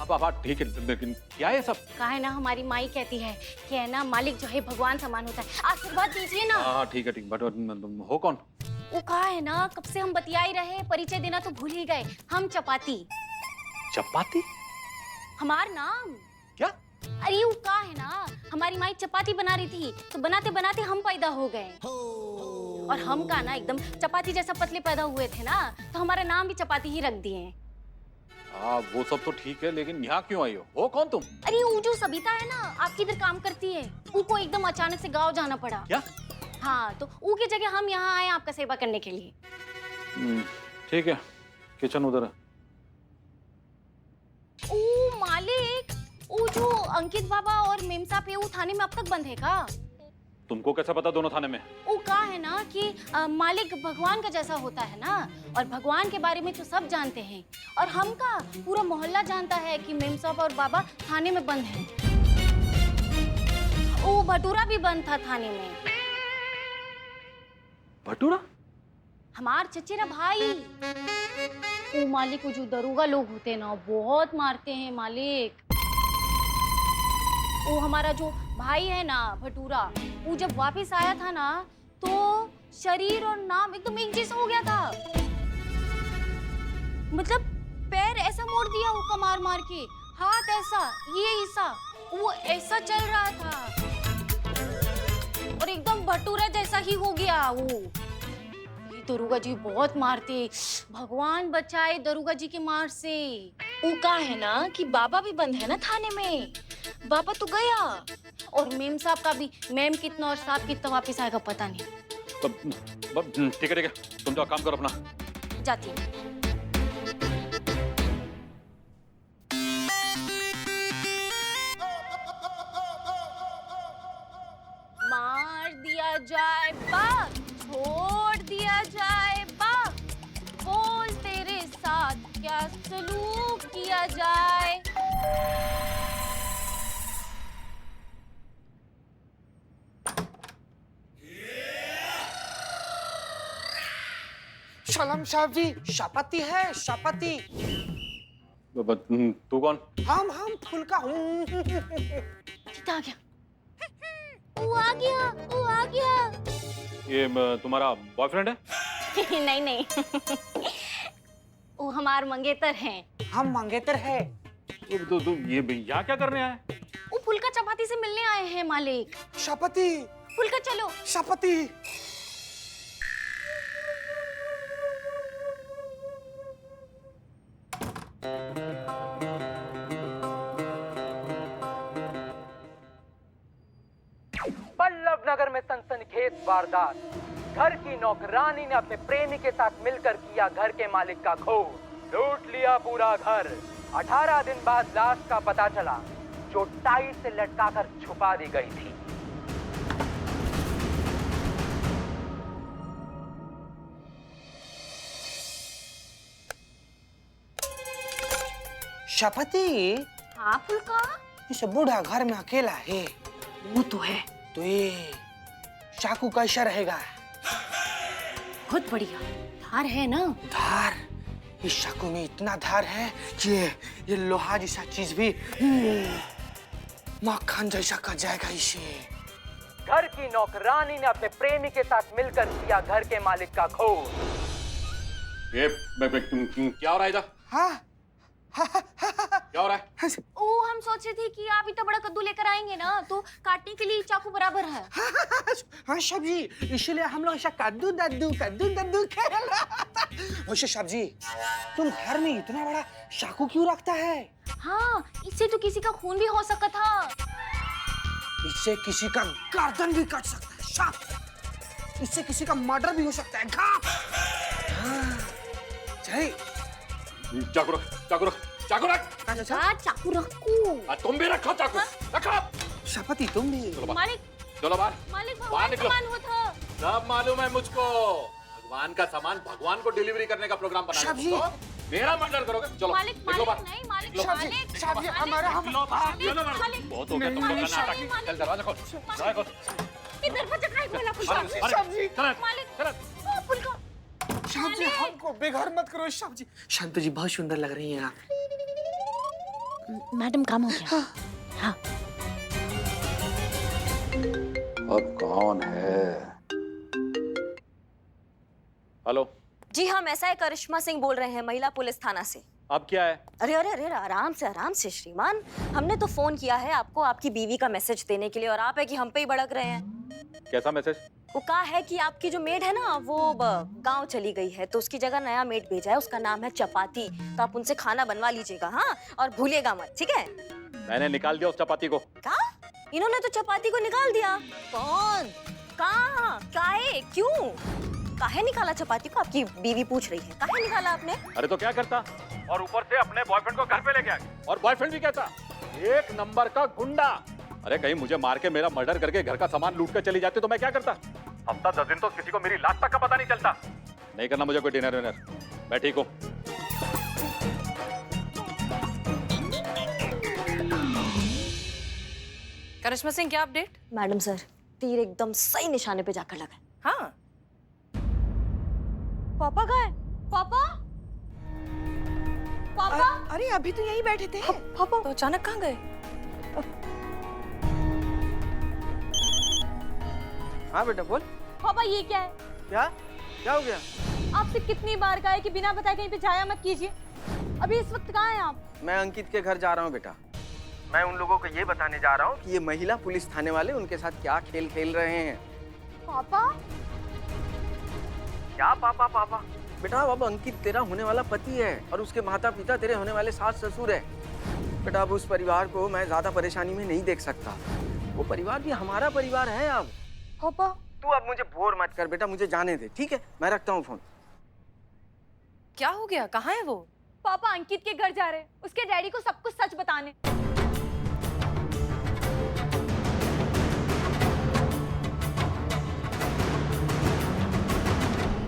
पापा ठीक है, लेकिन क्या है सब? कहा है ना, हमारी माई कहती है कि है ना, मालिक जो है भगवान समान होता है। आशीर्वाद दीजिए ना। हाँ ठीक है, ठीक, बट हो कौन? वो कहा है ना, कब से हम बतिया ही रहे, परिचय देना तो भूल ही गए। हम चपाती। चपाती? हमार नाम। क्या? अरे वो कहा है ना, हमारी माई चपाती बना रही थी, तो बनाते बनाते हम पैदा हो गए। और हम का ना एकदम चपाती जैसा पतले पैदा हुए थे ना, तो हमारा नाम भी चपाती ही रख दिए। हाँ वो सब तो ठीक है, लेकिन यहाँ क्यों आई हो कौन तुम? अरे वो जो सबिता है ना, आपकी इधर काम करती है, उनको एकदम अचानक से गांव जाना पड़ा। क्या? हाँ, तो ऊ की जगह हम यहाँ आए आपका सेवा करने के लिए। ठीक है, किचन उधर है। ओ मालिक, वो जो अंकित बाबा और मेम साहब है, वो थाने में अब तक बंद है का? तुमको कैसा पता दोनों थाने में? वो कहा है ना कि मालिक भगवान का जैसा होता है ना, और भगवान के बारे में तो सब जानते हैं, और हम का पूरा मोहल्ला जानता है कि मेम साहब और बाबा थाने में बंद हैं। वो भटूरा भी बंद था थाने में। भटूरा? हमार चचेरा भाई। वो मालिक को जो दरोगा लोग होते हैं ना, बहुत मारते हैं मालिक। वो हमारा जो भाई है ना भटूरा, वो जब वापस आया था ना, तो शरीर और नाम एकदम एक जैसा हो गया था। मतलब पैर ऐसा मोड़ दिया उसका मार मार के, हाथ ऐसा, ये ऐसा, वो ऐसा चल रहा था, और एकदम भटूरा जैसा ही हो गया वो। ये दरोगा जी बहुत मारते, भगवान बचाए दरोगा जी के मार से। वो कहा है ना कि बाबा भी बंद है ना थाने में, बाबा तो गया। और मेम साहब का भी, मेम कितना और साहब कितना वापस आएगा पता नहीं। ठीक है, तुम तो काम करो अपना। जाती हूँ। मार दिया जाए बाप, छोड़ दिया जाए बाप, बोल तेरे साथ क्या सलूक किया जाए। सलाम साहब जी, शपति है शपति। तू कौन? हम फुल्का। कितना आ गया? वो आ गया, वो आ गया। ये तुम्हारा बॉयफ्रेंड है? नहीं नहीं, वो हमार मंगेतर हैं। हम मंगेतर है। तो ये यहाँ क्या करने आए? वो फुल्का चपाती से मिलने आए हैं मालिक। शपति। फुल्का चलो। शपति। बल्लभ नगर में सनसनीखेज वारदात। घर की नौकरानी ने अपने प्रेमी के साथ मिलकर किया घर के मालिक का खून, लूट लिया पूरा घर। 18 दिन बाद लाश का पता चला, जो टाई से लटकाकर छुपा दी गई थी। शपति। हाँ फुल्का। इस बूढ़ा घर में अकेला है। वो तो है। तो ये चाकू कैसा रहेगा? बहुत बढ़िया, धार है ना? धार? इस चाकू में इतना धार है कि ये लोहा जैसा चीज भी मक्खन जैसा कट जाएगा इसे। घर की नौकरानी ने अपने प्रेमी के साथ मिलकर किया घर के मालिक का खून। ये क्या हो रहा है इधर? हाँ? क्या हो रहा है? ओ हम सोचे थे कि आप इतना बड़ा कद्दू लेकर आएंगे ना, तो काटने के लिए चाकू बराबर है। हाँ सब्जी, इसलिए हम लोग ऐसा कद्दू दद्दू खेल रहा था। वैसे सब्जी, तुम घर में इतना बड़ा चाकू क्यों रखता है? हाँ, इससे तो किसी का खून भी हो सकता था। इससे किसी का गर्दन भी कट सकता है। साफ। इससे किसी का मर्डर भी हो सकता है। हाँ। चलिए। चाकू रख, चाकू रख, चाकू रख। हाँ, चाकू रखो। तुम भी रखो चाकू। रखो। शपति तुम भी। मालिक। चलो बाहर। मालिक बाहर भगवान निकलो। समान हो था। सब मालूम है मुझको। भगवान का सामान भगवान को डिलीवरी करने का प्रोग्राम बना सब्जी। मेरा मर्डर करोगे? चलो मालिक, निकलो मालिक बाहर। नहीं, मालिक, निकलो। मालिक, सब्जी हमारा हम। निकलो बाहर। मालिक, चलो बाहर। मालिक। बहुत हो गया तुम लोग का नाटक। चल दरवाजा खोल, दरवाजा खोल। ये दरवाजा काहे खोला फुल्का? सब्जी। मालिक। चल। ओ फुल्का। सब्जी हमको बेघर मत करो सब्जी। शांत जी बहुत सुंदर लग रही हैं आप। मैडम काम हो गया। हाँ। अब कौन है? हेलो। जी हाँ, मैं करिश्मा सिंह बोल रहे हैं, महिला पुलिस थाना से। अब क्या है? अरे अरे अरे, आराम से श्रीमान। हमने तो फोन किया है आपको आपकी बीवी का मैसेज देने के लिए, और आप है कि हम पे ही भड़क रहे हैं। कैसा मैसेज? वो कहा है कि आपकी जो मेड है ना वो गांव चली गई है, तो उसकी जगह नया मेड भेजा है, उसका नाम है चपाती। तो आप उनसे खाना बनवा लीजिएगा, हाँ, और भूलिएगा मत, ठीक है? मैंने निकाल दिया उस चपाती को। क्या? इन्होंने तो चपाती को निकाल दिया? कौन? कहाँ? काहे? क्यों? काहे निकाला चपाती को? आपकी बीवी पूछ रही है, काहे निकाला आपने? अरे तो क्या करता, और ऊपर से अपने बॉयफ्रेंड को घर पे लेके आ गया, और बॉयफ्रेंड भी कहता एक नंबर का गुंडा। अरे कहीं मुझे मार के मेरा मर्डर करके घर का सामान लूट कर चली जाती तो मैं क्या करता? हफ्ता 10 दिन तो किसी को मेरी लाश तक का पता नहीं चलता। नहीं करना मुझे कोई डिनर विनर, मैं ठीक हूँ। करिश्मा सिंह, क्या अपडेट? मैडम सर, तीर एकदम सही निशाने पे जाकर लगा। हाँ, पापा कहाँ है? पापा? पापा? अरे अभी तो यहीं बैठे थे। पापा? तो अचानक कहाँ गए? हाँ बेटा बोल। पापा ये क्या है? क्या क्या हो गया? आपसे कितनी बार कहा है कि बिना बताए कहीं पे जाया मत कीजिए। अभी इस वक्त कहाँ हैं आप? मैं अंकित के घर जा रहा हूँ बेटा। मैं उन लोगों को ये बताने जा रहा हूँ कि ये महिला पुलिस थाने वाले उनके साथ क्या खेल खेल रहे हैं। पापा? क्या पापा पापा? बेटा अब अंकित तेरा होने वाला पति है और उसके माता पिता तेरे होने वाले सास ससुर है। बेटा अब उस परिवार को मैं ज्यादा परेशानी में नहीं देख सकता। वो परिवार भी हमारा परिवार है। अब पापा? तू अब मुझे बोर मत कर बेटा, मुझे जाने दे, ठीक है? मैं रखता हूँ फोन। क्या हो गया? कहाँ है वो? पापा अंकित के घर जा रहे हैं, उसके डैडी को सब कुछ सच बताने।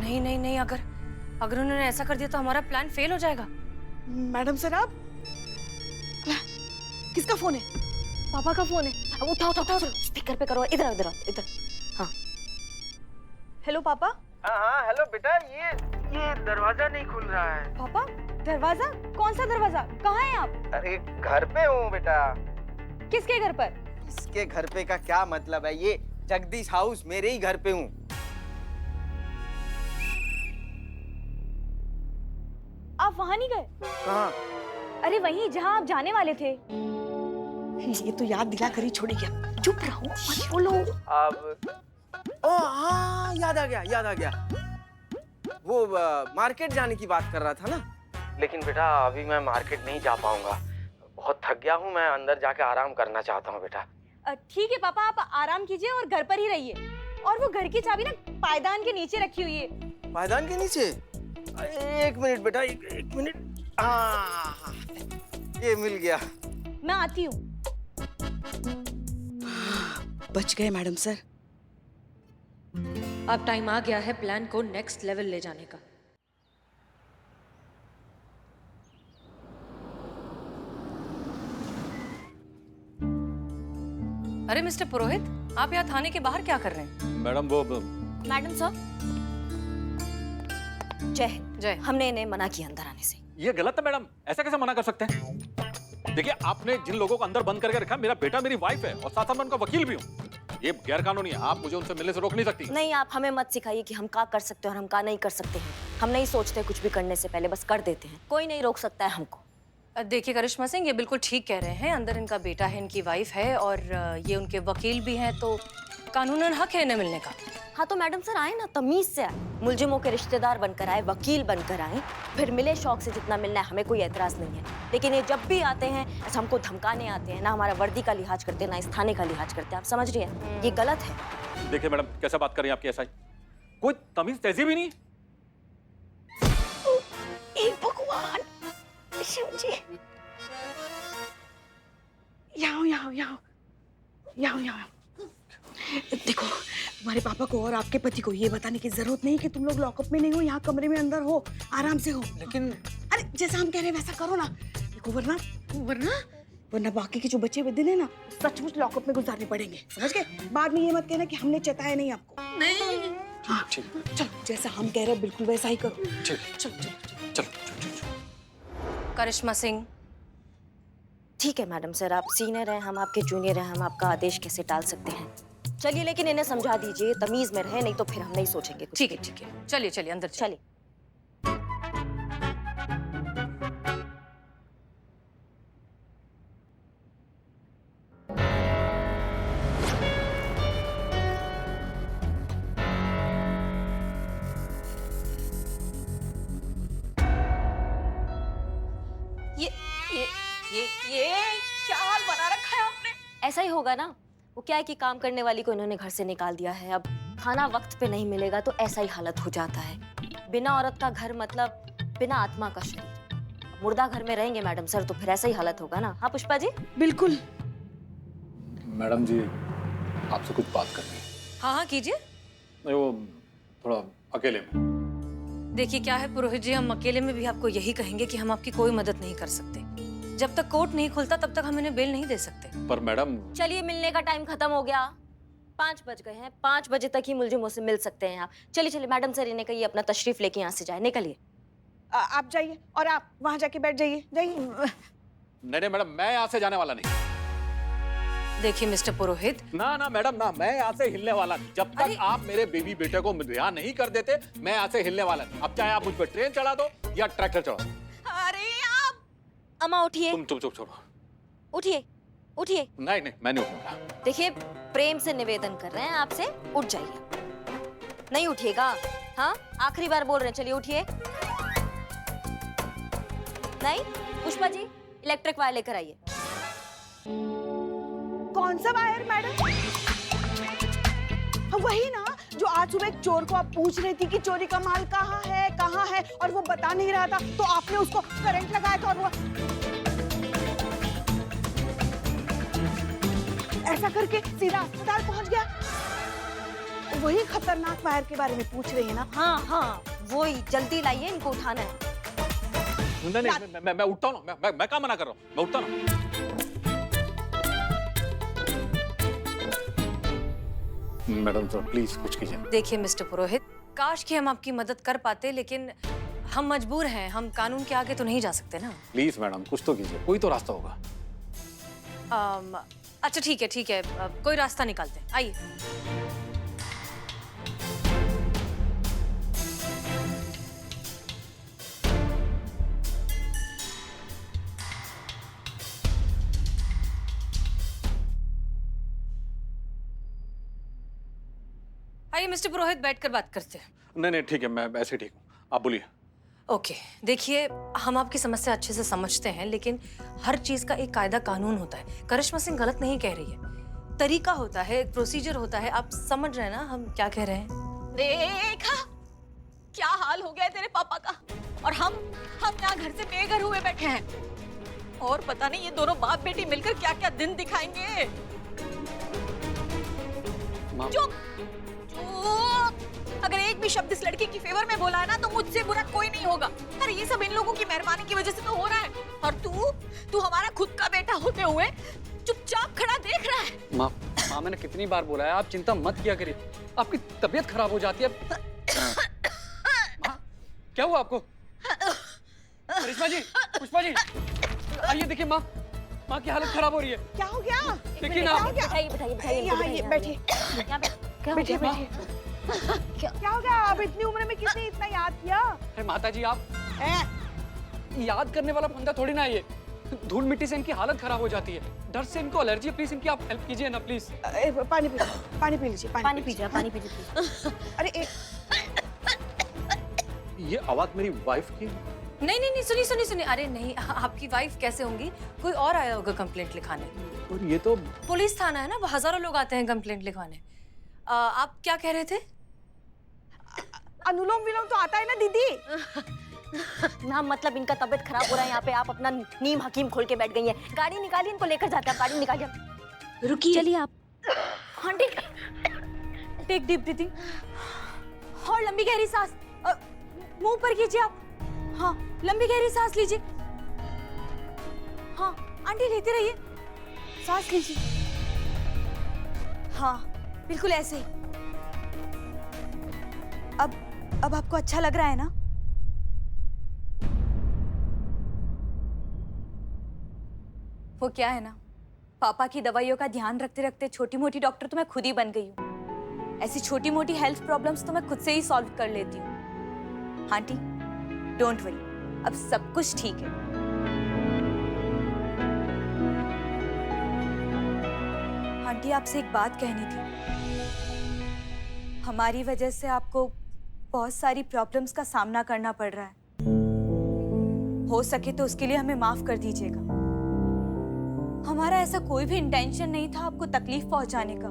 नहीं नहीं नहीं, अगर उन्होंने ऐसा कर दिया तो हमारा प्लान फेल हो जाएगा। मैडम सर आप किसका फोन है? पापा का फोन है। उठाओ उठाओ उठाओ, स्पीकर पे करो। इधर इधर इधर। हाँ, हेलो पापा? हाँ हेलो बेटा, ये दरवाजा नहीं खुल रहा है। पापा दरवाजा? कौन सा दरवाजा? कहाँ हैं आप? अरे घर पे हूँ बेटा। किसके घर पर? इसके घर पे का क्या मतलब है? ये जगदीश हाउस, मेरे ही घर पे हूँ। आप वहाँ नहीं गए? कहाँ? अरे वहीं जहाँ आप जाने वाले थे। ये तो याद दिला कर ही छोड़ेगी। चुप रहो, मत बोलो। अब ओ हाँ, याद आ गया। वो मार्केट जाने की बात कर रहा था ना। लेकिन बेटा अभी मैं मार्केट नहीं जा पाऊंगा, बहुत थक गया हूँ। मैं अंदर जाके आराम करना चाहता हूँ बेटा। ठीक है पापा, आप आराम कीजिए और घर पर ही रहिए। और वो घर की चाबी ना पायदान के नीचे रखी हुई है। पायदान के नीचे? एक मिनट बेटा, एक मिनट। हाँ, ये मिल गया। मैं आती हूँ। बच गए मैडम सर। अब टाइम आ गया है प्लान को नेक्स्ट लेवल ले जाने का। अरे मिस्टर पुरोहित, आप यहाँ थाने के बाहर क्या कर रहे हैं? मैडम वो मैडम सर, जय हिंद। जय। हमने इन्हें मना किया अंदर आने से। ये गलत है मैडम, ऐसा कैसे मना कर सकते हैं? देखिए आपने जिन लोगों को अंदर बंद करके रखा, मेरा बेटा मेरी वाइफ है और साथ साथ मैं उनका वकील भी हूँ। ये गैर कानूनी है, आप मुझे उनसे मिलने से रोक नहीं सकती। नहीं, आप हमें मत सिखाइए कि हम क्या कर सकते हैं और हम क्या नहीं कर सकते हैं। हम नहीं सोचते कुछ भी करने से पहले, बस कर देते हैं। कोई नहीं रोक सकता है हमको। देखिए करिश्मा सिंह, ये बिल्कुल ठीक कह रहे हैं। अंदर इनका बेटा है, इनकी वाइफ है और ये उनके वकील भी हैं, तो कानूनन हक है इन्हें मिलने का। हाँ तो मैडम सर आए ना, तमीज से आए। मुलजिमों के रिश्तेदार बनकर आए, वकील बनकर आए, फिर मिले शौक से जितना मिलना है, हमें कोई एतराज नहीं है। लेकिन ये जब भी आते हैं ऐसा हमको धमकाने आते हैं, ना हमारा वर्दी का लिहाज करते हैं, ना इस थाने का लिहाज करते हैं। आप समझ रही हैं? ये गलत है। देखिए मैडम, कैसे बात कर रही हैं आपकी एसआई? कोई तमीज तहजीब ही नहीं। भगवान शिव जी। यहाँ देखो, तुम्हारे पापा को और आपके पति को ये बताने की जरूरत नहीं कि तुम लोग लॉकअप में नहीं हो, यहाँ कमरे में अंदर हो, आराम से हो। लेकिन अरे जैसा हम कह रहे हैं वैसा करो ना। देखो वरना बाकी के जो बचे हुए दिन है ना, सचमुच लॉकअप में गुजारने पड़ेंगे, समझ गए? बाद में ये मत कहना कि हमने चताया नहीं आपको। नहीं। हाँ चलो, जैसा हम कह रहे हैं बिल्कुल वैसा ही करो। चलो। करिश्मा सिंह, ठीक है मैडम सर, आप सीनियर हैं, हम आपके जूनियर हैं, हम आपका आदेश कैसे टाल सकते हैं। चलिए लेकिन इन्हें समझा दीजिए, तमीज में रहे, नहीं तो फिर हम नहीं सोचेंगे कुछ। ठीक है ठीक है, चलिए चलिए अंदर चलिए। चलिए। ये क्या हाल बना रखा है आपने? ऐसा ही होगा ना, वो क्या है कि काम करने वाली को इन्होंने घर से निकाल दिया है, अब खाना वक्त पे नहीं मिलेगा तो ऐसा ही हालत हो जाता है। बिना औरत का घर मतलब बिना आत्मा का शरीर। मुर्दा घर में रहेंगे मैडम सर तो फिर ऐसा ही हालत होगा ना। हाँ पुष्पा जी? बिल्कुल। मैडम जी, आपसे कुछ बात करनी है। हाँ हाँ कीजिए। नहीं, वो थोड़ा अकेले में। देखिए क्या है पुरोहित जी, हम अकेले में भी आपको यही कहेंगे कि हम आपकी कोई मदद नहीं कर सकते। जब तक कोर्ट नहीं खुलता तब तक हम इन्हें बेल नहीं दे सकते। पर मैडम। चलिए मिलने का टाइम खत्म हो गया, 5 बज गए हैं, 5 बजे तक ही मुलजिमों से मिल सकते हैं आप। चलिए चलिए मैडम सर इन्हें कहिए अपना तशरीफ लेके यहाँ से जाए, निकलिए। आप जाइए और आप वहां जाके बैठ जाइए, जाइए। नहीं मैडम, मैं यहाँ से जाने वाला नहीं। देखिए मिस्टर पुरोहित। ना ना मैडम ना, मैं यहाँ से हिलने वाला नहीं। जब तक आप मेरे बेबी बेटे को रिहा नहीं कर देते, मैं यहाँ से हिलने वाला नहीं। अब चाहे आप मुझ पर ट्रेन चढ़ा दो या ट्रैक्टर चढ़ा दो। अरे आप। अम्मा उठिए। तुम चुप चुप छोड़ो। उठिए उठिए। नहीं नहीं, मैं नहीं उठूंगा। देखिए प्रेम से निवेदन कर रहे हैं आपसे, उठ जाइए। नहीं उठिएगा? हाँ आखिरी बार बोल रहे हैं, चलिए उठिए। नहीं पुष्पा जी, इलेक्ट्रिक वायर लेकर आइए। कौन सा वायर मैडम? वही ना जो आज सुबह एक चोर को आप पूछ रही थी कि चोरी का माल कहाँ है और वो बता नहीं रहा था तो आपने उसको करंट लगाया था और वो ऐसा करके सीधा अस्पताल पहुंच गया। वही खतरनाक वायर के बारे में पूछ रही है ना? हाँ हाँ वही, जल्दी लाइए, इनको उठाना है। नहीं नहीं, मैं उठता हूँ ना। मैं क्या मना कर रहा हूँ, मैं उठता ना। मैडम सर प्लीज कुछ कीजिए। देखिए मिस्टर पुरोहित, काश कि हम आपकी मदद कर पाते, लेकिन हम मजबूर हैं, हम कानून के आगे तो नहीं जा सकते ना। प्लीज मैडम कुछ तो कीजिए, कोई तो रास्ता होगा। अच्छा ठीक है, कोई रास्ता निकालते हैं, आइए। आइए मिस्टर पुरोहित, बैठकर बात करते हैं। नहीं ठीक है, मैं ऐसे ठीक हूँ, आप बोलिए। ओके, देखिए हम आपकी समस्या अच्छे से समझते हैं, लेकिन हर चीज का एक कायदा कानून होता है। करिश्मा सिंह गलत नहीं कह रही है, तरीका होता है, एक प्रोसीजर होता है। आप समझ रहे हैं ना हम क्या कह रहे हैं? देखा क्या हाल हो गया है तेरे पापा का, और हम यहाँ घर से बेघर हुए बैठे हैं और पता नहीं ये दोनों बाप बेटी मिलकर क्या क्या दिन दिखाएंगे। चुप चुप, अगर एक भी शब्द इस लड़की की फेवर में बोला है ना तो मुझसे बुरा कोई नहीं होगा। अरे ये सब इन लोगों की मेहरबानी की वजह से तो हो रहा है, और तू हमारा खुद का बेटा होते हुए चुपचाप खड़ा देख रहा है। माँ मैंने कितनी बार बोला है, आप चिंता मत किया करिए, आपकी तबीयत खराब हो जाती है। क्या हुआ आपको? करिश्मा जी, पुष्पा जी, आइए देखिए माँ की हालत खराब हो रही है। क्या हो गया? देखिए ना। बैठाइए यहाँ बैठिए, बैठिए। क्या हो गया? अब इतनी उम्र में किसने इतना याद किया? अरे माता जी, आप याद करने वाला फंदा थोड़ी ना ये, धूल मिट्टी से इनकी हालत खराब हो जाती है, डर से इनको एलर्जी है। प्लीज इनकी आप हेल्प कीजिए ना प्लीज। पानी पी लीजिए। पानी पीजिए। अरे ये आवाज मेरी वाइफ की? नहीं, सुनिए। अरे नहीं, आपकी वाइफ कैसे होंगी? कोई और आया होगा कंप्लेंट लिखाने। और ये तो पुलिस थाना है ना, वो हजारों लोग आते हैं कंप्लेंट लिखवाने। आप क्या कह रहे थे? अनुलोम विलोम तो आता है ना दीदी। ना मतलब इनका तबीयत खराब हो रहा है यहाँ पे, आप अपना नीम हकीम खोल के बैठ गई हैं। गाड़ी निकालिए, इनको लेकर जाते हैं। गाड़ी निकालिए। रुकिए। चलिए आप। हाँ ठीक। टेक डीप ब्रीथिंग और लंबी गहरी सांस, मुंह पर कीजिए आप। हाँ लंबी गहरी सांस लीजिए। हाँ आंटी लेते रहिए, सांस लीजिए। हाँ बिल्कुल ऐसे ही। अब आपको अच्छा लग रहा है ना? वो क्या है ना, पापा की दवाइयों का ध्यान रखते रखते छोटी मोटी डॉक्टर तो मैं खुद ही बन गई हूँ। ऐसी छोटी मोटी हेल्थ प्रॉब्लम्स तो मैं खुद से ही सॉल्व कर लेती हूँ। आंटी डोंट वरी, अब सब कुछ ठीक है। आंटी आपसे एक बात कहनी थी। हमारी वजह से आपको बहुत सारी प्रॉब्लम्स का सामना करना पड़ रहा है। हो सके तो उसके लिए हमें माफ कर दीजिएगा। हमारा ऐसा कोई भी इंटेंशन नहीं था आपको तकलीफ पहुंचाने का।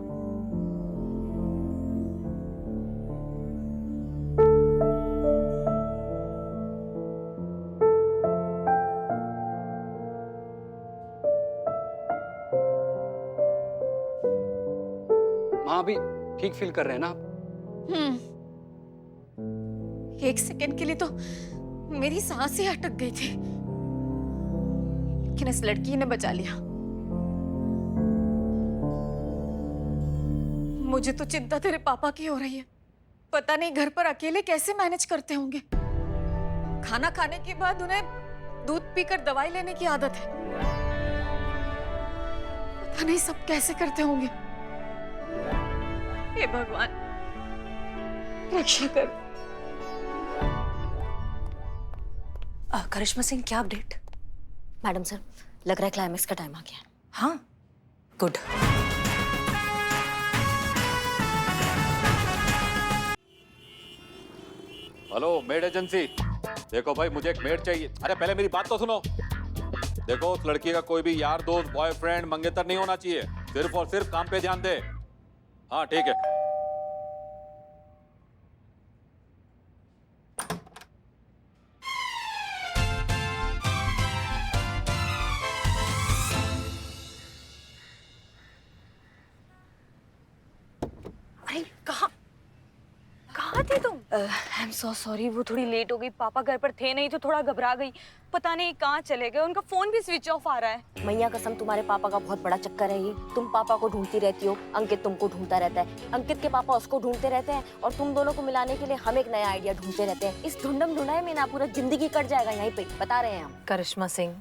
माँ अभी ठीक फील कर रहे हैं ना आप? एक सेकंड के लिए तो मेरी सांस ही अटक गई थी, लेकिन इस लड़की ने बचा लिया। मुझे तो चिंता तेरे पापा की हो रही है। पता नहीं घर पर अकेले कैसे मैनेज करते होंगे। खाना खाने के बाद उन्हें दूध पीकर दवाई लेने की आदत है। पता नहीं सब कैसे करते होंगे। हे भगवान, रक्षा कर। करिश्मा सिंह, क्या अपडेट? मैडम सर, लग रहा है क्लाइमेक्स का टाइम आ गया है। हाँ, गुड। हेलो मेड एजेंसी, देखो भाई मुझे एक मेड चाहिए। अरे पहले मेरी बात तो सुनो। देखो उस लड़की का कोई भी यार दोस्त, बॉयफ्रेंड, मंगेतर नहीं होना चाहिए। सिर्फ और सिर्फ काम पे ध्यान दे। हाँ ठीक है। अरे कहाँ थे तुम? आई एम सो सॉरी, वो थोड़ी लेट हो गई। पापा घर पर थे नहीं तो थोड़ा घबरा गई। पता नहीं कहाँ चले गए। उनका फोन भी स्विच ऑफ आ रहा है। मैया कसम, तुम्हारे पापा का बहुत बड़ा चक्कर है ये। तुम पापा को ढूंढती रहती हो, अंकित तुमको ढूंढता रहता है, अंकित के पापा उसको ढूंढते रहते हैं, और तुम दोनों को मिलाने के लिए हम एक नया आइडिया ढूंढते रहते हैं। इस ढूंढम ढूंढाई में ना पूरा जिंदगी कट जाएगा यहीं पे, बता रहे हैं हम। करिश्मा सिंह,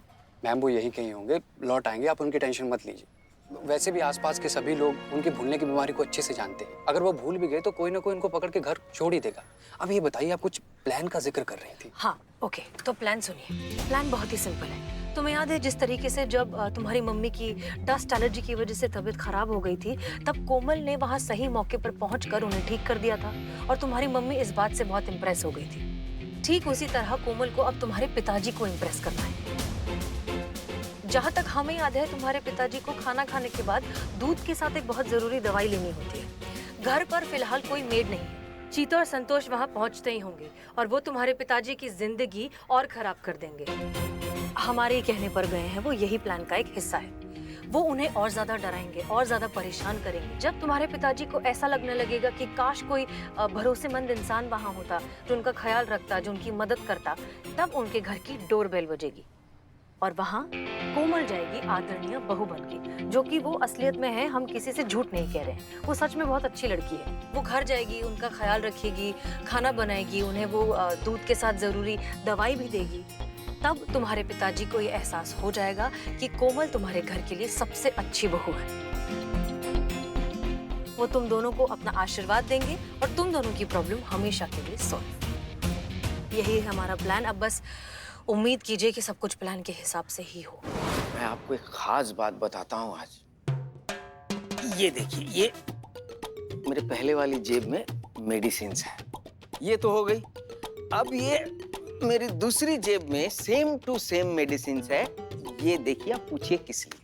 मैम वो यही कहीं होंगे, लौट आएंगे, आप उनकी टेंशन मत लीजिए। वैसे भी आसपास के सभी लोग उनकी भूलने की बीमारी को अच्छे से जानते हैं। अगर वो भूल भी गए तो कोई ना कोई उनको पकड़ के घर छोड़ ही देगा। अब ये बताइए, आप कुछ प्लान का जिक्र कर रही थी। हाँ ओके, तो प्लान सुनिए। प्लान बहुत ही सिंपल है। तुम्हें याद है जिस तरीके से जब तुम्हारी मम्मी की डस्ट एलर्जी की वजह से तबीयत खराब हो गई थी, तब कोमल ने वहाँ सही मौके पर पहुंचकर उन्हें ठीक कर दिया था, और तुम्हारी मम्मी इस बात से बहुत इम्प्रेस हो गई थी। ठीक उसी तरह कोमल को अब तुम्हारे पिताजी को इम्प्रेस करना है। जहाँ तक हमें याद है, तुम्हारे पिताजी को खाना खाने के बाद दूध के साथ एक बहुत जरूरी दवाई लेनी होती है। घर पर फिलहाल कोई मेड नहीं है। चीता और संतोष वहाँ पहुँचते ही होंगे, और वो तुम्हारे पिताजी की जिंदगी और खराब कर देंगे। हमारे ही कहने पर गए हैं, वो यही प्लान का एक हिस्सा है। वो उन्हें और ज्यादा डराएंगे और ज्यादा परेशान करेंगे। जब तुम्हारे पिताजी को ऐसा लगने लगेगा कि काश कोई भरोसेमंद इंसान वहाँ होता जो उनका ख्याल रखता, जो उनकी मदद करता, तब उनके घर की डोरबेल बजेगी और वहाँ कोमल जाएगी आदरणीय बहू बनके, जो कि वो असलियत में है। हम किसी से झूठ नहीं कह रहे हैं, वो सच में बहुत अच्छी लड़की है। वो घर जाएगी, उनका ख्याल रखेगी, खाना बनाएगी, उन्हें वो दूध के साथ जरूरी दवाई भी देगी। तब तुम्हारे पिताजी को ये एहसास हो जाएगा कि कोमल तुम्हारे घर के लिए सबसे अच्छी बहू है। वो तुम दोनों को अपना आशीर्वाद देंगे और तुम दोनों की प्रॉब्लम हमेशा के लिए सॉल्व। यही है हमारा प्लान। अब बस उम्मीद कीजिए कि सब कुछ प्लान के हिसाब से ही हो। मैं आपको एक खास बात बताता हूँ आज। ये देखिए, ये मेरे पहले वाली जेब में मेडिसिन्स है। ये तो हो गई। अब ये मेरी दूसरी जेब में सेम टू सेम मेडिसिन्स है। ये देखिए, आप पूछिए किस लिए?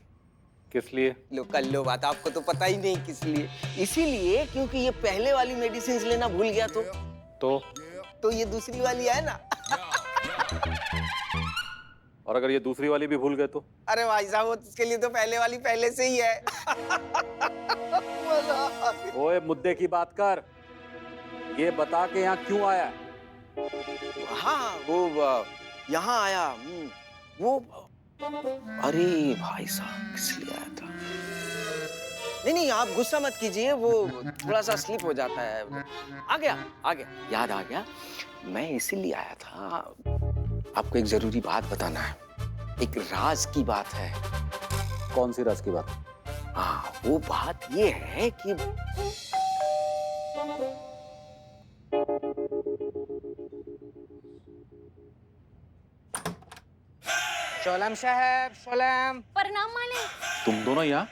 किस लिए? लो कर लो बात, आपको तो पता ही नहीं किस लिए। इसीलिए क्योंकि ये पहले वाली मेडिसिन्स लेना भूल गया तो ये दूसरी वाली है ना। और अगर ये दूसरी वाली भी भूल गए तो? अरे भाई साहब, उसके लिए तो पहले वाली पहले से ही है। ओए मुद्दे की बात कर। ये बता के यहाँ क्यों आया? हाँ वो यहाँ आया वो। अरे भाई साहब, किस लिए आया था? नहीं आप गुस्सा मत कीजिए, वो थोड़ा सा स्लिप हो जाता है। आ गया याद आ गया। मैं इसीलिए आया था, आपको एक जरूरी बात बताना है। एक राज की बात है। कौन सी रस की बात? हाँ, वो बात ये है कि शोलम साहब, शोलम। प्रणाम मालिक। तुम दोनों यहाँ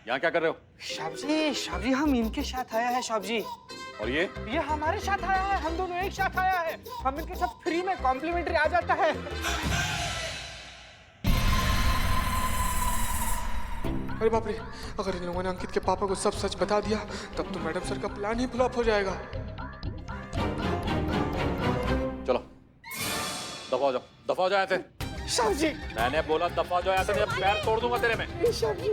क्या कर रहे हो? साहब जी हम इनके साथ आया है साहब जी। और ये हमारे साथ आया है, हम दोनों एक साथ आया है। हम इनके साथ फ्री में कॉम्प्लीमेंट्री आ जाता है। अरे बाप रे, अगर इन लोगों ने अंकित के पापा को सब सच बता दिया तब तो मैडम सर का प्लान ही फ्लॉप हो जाएगा। चलो दफा हो जाओ, दफा हो जाओ ऐसे। साहब जी मैंने बोला दफा हो जाओ ऐसे, नहीं पैर तोड़ दूंगा तेरे में। साहब जी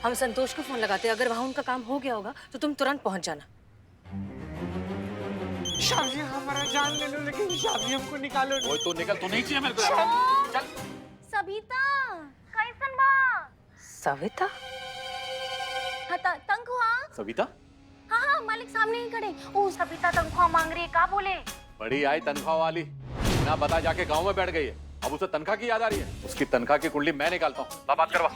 हम संतोष को फोन लगाते हैं, अगर वहाँ उनका काम हो गया होगा तो तुम तुरंत पहुंच जाना। साहब जी हमारा जान ले लो, लेकिन साहब जी हमको निकालो। ओए तू निकल, तू नहीं चाहिए मेरे को। चल। सविता कैसन बा? सविता? हाँ तंखुआ। सविता? हाँ मालिक सामने ही खड़े। ओ सविता तनख्वाह मांग रही है, का बोले? बड़ी आई तनख्वाह वाली, ना बता जाके गांव में बैठ गई है। अब उसे तनख्वाह की याद आ रही है। उसकी तनख्वाह की कुंडली मैं निकालता हूँ। बात करवा।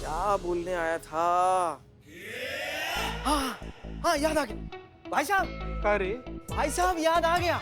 क्या बोलने आया था? हाँ याद आ गया। भाई साहब, अरे भाई साहब याद आ गया।